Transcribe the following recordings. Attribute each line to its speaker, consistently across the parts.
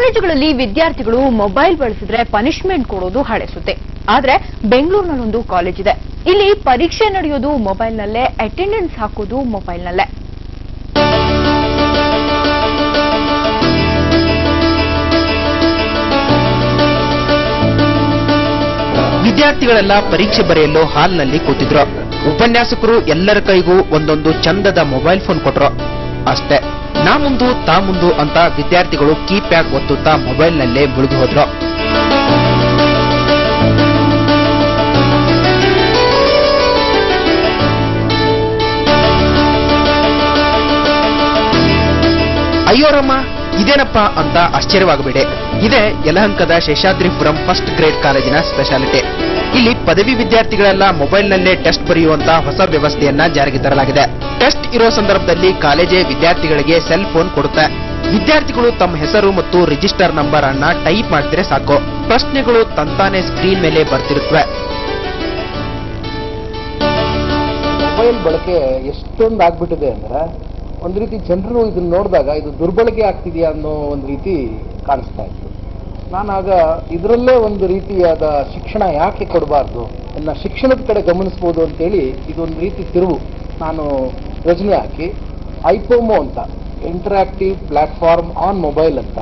Speaker 1: ಕಾಲೇಜುಗಳಲ್ಲಿ ವಿದ್ಯಾರ್ಥಿಗಳು ಮೊಬೈಲ್ ಬಳಸಿದ್ರೆ ಪನಿಷ್ಮೆಂಟ್ ಕೊಡೋದು ಹಳೆ ಸುದ್ದಿ. ಆದ್ರೆ ಬೆಂಗಳೂರಿನಲ್ಲೊಂದು ಕಾಲೇಜ್ ಇದೆ. ಇಲ್ಲಿ ಪರೀಕ್ಷೆ ನಡೆಯೋದು ಮೊಬೈಲ್ನಲ್ಲೇ, ಅಟೆಂಡೆನ್ಸ್ ಹಾಕೋದು ಮೊಬೈಲ್ನಲ್ಲೇ.
Speaker 2: ವಿದ್ಯಾರ್ಥಿಗಳೆಲ್ಲ ಪರೀಕ್ಷೆ ಬರೆಯಲು ಹಾಲ್ನಲ್ಲಿ ಕೂತಿದ್ರು. ಉಪನ್ಯಾಸಕರು ಎಲ್ಲರ ಕೈಗೂ ಒಂದೊಂದು ಚಂದದ ಮೊಬೈಲ್ ಫೋನ್ ಕೊಟ್ರು. ಅಷ್ಟೇ, ನಾ ಮುಂದು ತಾ ಮುಂದು ಅಂತ ವಿದ್ಯಾರ್ಥಿಗಳು ಕೀಪ್ಯಾಡ್ ಒತ್ತುತ್ತಾ ಮೊಬೈಲ್ನಲ್ಲೇ ಮುಳುಗಿ ಹೋದ್ರು. ಅಯ್ಯೋರಮ್ಮ, ಇದೇನಪ್ಪ ಅಂತ ಆಶ್ಚರ್ಯವಾಗಬೇಡಿ. ಇದೇ ಯಲಹಂಕದ ಶೇಷಾದ್ರಿಪುರಂ ಫಸ್ಟ್ ಗ್ರೇಡ್ ಕಾಲೇಜಿನ ಸ್ಪೆಷಾಲಿಟಿ. ಇಲ್ಲಿ ಪದವಿ ವಿದ್ಯಾರ್ಥಿಗಳೆಲ್ಲ ಮೊಬೈಲ್ನಲ್ಲೇ ಟೆಸ್ಟ್ ಬರೆಯುವಂತ ಹೊಸ ವ್ಯವಸ್ಥೆಯನ್ನ ಜಾರಿಗೆ ತರಲಾಗಿದೆ. ಟೆಸ್ಟ್ ಇರೋ ಸಂದರ್ಭದಲ್ಲಿ ಕಾಲೇಜೇ ವಿದ್ಯಾರ್ಥಿಗಳಿಗೆ ಸೆಲ್ ಫೋನ್ ಕೊಡುತ್ತೆ. ವಿದ್ಯಾರ್ಥಿಗಳು ತಮ್ಮ ಹೆಸರು ಮತ್ತು ರಿಜಿಸ್ಟರ್ ನಂಬರ್ ಅನ್ನ ಟೈಪ್ ಮಾಡಿದ್ರೆ ಸಾಕು, ಪ್ರಶ್ನೆಗಳು ತಂತಾನೆ ಸ್ಕ್ರೀನ್ ಮೇಲೆ ಬರ್ತಿರುತ್ತವೆ.
Speaker 3: ಮೊಬೈಲ್ ಬಳಕೆ ಎಷ್ಟೊಂದು ಆಗ್ಬಿಟ್ಟಿದೆ ಅಂದ್ರೆ, ಒಂದು ರೀತಿ ಜನರು ಇದನ್ನ ನೋಡಿದಾಗ ಇದು ದುರ್ಬಳಕೆ ಆಗ್ತಿದೆಯಾ ಅನ್ನೋ ಒಂದು ರೀತಿ ಕಾಣಿಸ್ತಾ ಇತ್ತು. ನಾನಾಗ ಇದರಲ್ಲೇ ಒಂದು ರೀತಿಯಾದ ಶಿಕ್ಷಣ ಯಾಕೆ ಕೊಡಬಾರ್ದು, ಇನ್ನು ಶಿಕ್ಷಣದ ಕಡೆ ಗಮನಿಸ್ಬೋದು ಅಂತೇಳಿ ಇದೊಂದು ರೀತಿ ತಿರುವು ನಾನು ಯೋಜನೆ ಹಾಕಿ ಐಪೋಮೋ ಅಂತ ಇಂಟರಾಕ್ಟಿವ್ ಪ್ಲಾಟ್ಫಾರ್ಮ್ ಆನ್ ಮೊಬೈಲ್ ಅಂತ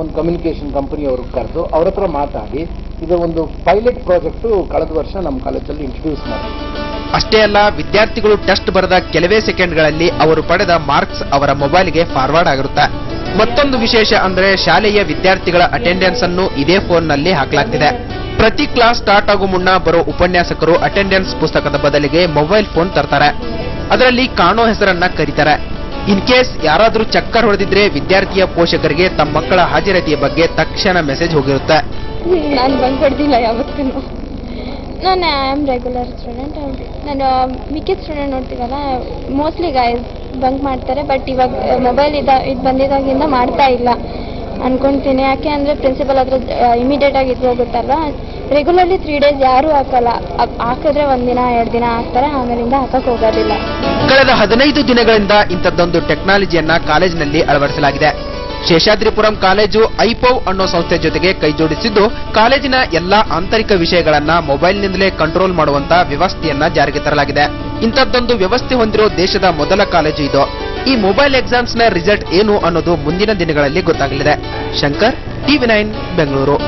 Speaker 3: ಒಂದು ಕಮ್ಯುನಿಕೇಷನ್ ಕಂಪನಿಯವರು ಕರೆದು ಅವ್ರ ಹತ್ರ ಮಾತಾಡಿ ಇದು ಒಂದು ಪೈಲಟ್ ಪ್ರಾಜೆಕ್ಟು ಕಳೆದ ವರ್ಷ ನಮ್ಮ ಕಾಲೇಜಲ್ಲಿ ಇಂಟ್ರೊಡ್ಯೂಸ್ ಮಾಡಿ.
Speaker 2: ಅಷ್ಟೇ ಅಲ್ಲ, ವಿದ್ಯಾರ್ಥಿಗಳು ಟೆಸ್ಟ್ ಬರೆದ ಕೆಲವೇ ಸೆಕೆಂಡ್ಗಳಲ್ಲಿ ಅವರು ಪಡೆದ ಮಾರ್ಕ್ಸ್ ಅವರ ಮೊಬೈಲ್ಗೆ ಫಾರ್ವರ್ಡ್ ಆಗಿರುತ್ತೆ. ಮತ್ತೊಂದು ವಿಶೇಷ ಅಂದ್ರೆ, ಶಾಲೆಯ ವಿದ್ಯಾರ್ಥಿಗಳ ಅಟೆಂಡೆನ್ಸ್ ಅನ್ನು ಇದೇ ಫೋನ್ನಲ್ಲಿ ಹಾಕಲಾಗ್ತಿದೆ. ಪ್ರತಿ ಕ್ಲಾಸ್ ಸ್ಟಾರ್ಟ್ ಆಗೋ ಮುನ್ನ ಬರೋ ಉಪನ್ಯಾಸಕರು ಅಟೆಂಡೆನ್ಸ್ ಪುಸ್ತಕದ ಬದಲಿಗೆ ಮೊಬೈಲ್ ಫೋನ್ ತರ್ತಾರೆ. ಅದರಲ್ಲಿ ಕಾಣೋ ಹೆಸರನ್ನ ಕರೀತಾರೆ. ಇನ್ ಕೇಸ್ ಯಾರಾದ್ರೂ ಚಕ್ಕರ್ ಹೊಡೆದಿದ್ರೆ ವಿದ್ಯಾರ್ಥಿಯ ಪೋಷಕರಿಗೆ ತಮ್ಮ ಮಕ್ಕಳ ಹಾಜರಾತಿಯ ಬಗ್ಗೆ ತಕ್ಷಣ ಮೆಸೇಜ್ ಹೋಗಿರುತ್ತೆ.
Speaker 4: ನಾನು ಬಂಕ್ ಹೊಡೆದಿಲ್ಲ ಯಾವತ್ತೂ. ನಾನು ಐ ಆಮ್ ರೆಗ್ಯುಲರ್ ಸ್ಟೂಡೆಂಟ್. ನಾನು ಮಿಕ್ಕಿದ ಸ್ಟೂಡೆಂಟ್ ನೋಡ್ತೀವಲ್ಲ, ಮೋಸ್ಟ್ಲಿ ಗಾಯ್ಸ್ ಬಂಕ್ ಮಾಡ್ತಾರೆ. ಬಟ್ ಇವಾಗ ಮೊಬೈಲ್ ಇದು ಬಂದಿದ್ದಾಗಿಂದ ಮಾಡ್ತಾ ಇಲ್ಲ ಅನ್ಕೊಂತೀನಿ. ಯಾಕೆ ಅಂದರೆ ಪ್ರಿನ್ಸಿಪಲ್ ಹತ್ರ ಇಮಿಡಿಯೇಟ್ ಆಗಿ ಇದು ಹೋಗುತ್ತಲ್ವ. ರೆಗ್ಯುಲರ್ಲಿ 3 days ಯಾರೂ ಹಾಕಲ್ಲ. ಹಾಕಿದ್ರೆ 1 ದಿನ 2 ದಿನ ಹಾಕ್ತಾರೆ, ಆಮೇಲಿಂದ ಹಾಕಕ್ಕೆ ಹೋಗೋದಿಲ್ಲ.
Speaker 2: ಕಳೆದ 15 ದಿನಗಳಿಂದ ಇಂಥದ್ದೊಂದು ಟೆಕ್ನಾಲಜಿಯನ್ನ ಕಾಲೇಜಿನಲ್ಲಿ ಅಳವಡಿಸಲಾಗಿದೆ. ಶೇಷಾದ್ರಿಪುರಂ ಕಾಲೇಜು ಐಪೋವ್ ಅನ್ನೋ ಸಂಸ್ಥೆ ಜೊತೆಗೆ ಕೈಜೋಡಿಸಿದ್ದು, ಕಾಲೇಜಿನ ಎಲ್ಲಾ ಆಂತರಿಕ ವಿಷಯಗಳನ್ನ ಮೊಬೈಲ್ನಿಂದಲೇ ಕಂಟ್ರೋಲ್ ಮಾಡುವಂತ ವ್ಯವಸ್ಥೆಯನ್ನ ಜಾರಿಗೆ ತರಲಾಗಿದೆ. ಇಂಥದ್ದೊಂದು ವ್ಯವಸ್ಥೆ ಹೊಂದಿರೋ ದೇಶದ ಮೊದಲ ಕಾಲೇಜು ಇದು. ಈ ಮೊಬೈಲ್ ಎಕ್ಸಾಮ್ಸ್ ನ ರಿಸಲ್ಟ್ ಏನು ಅನ್ನೋದು ಮುಂದಿನ ದಿನಗಳಲ್ಲಿ ಗೊತ್ತಾಗಲಿದೆ. ಶಂಕರ್, TV9 ಬೆಂಗಳೂರು.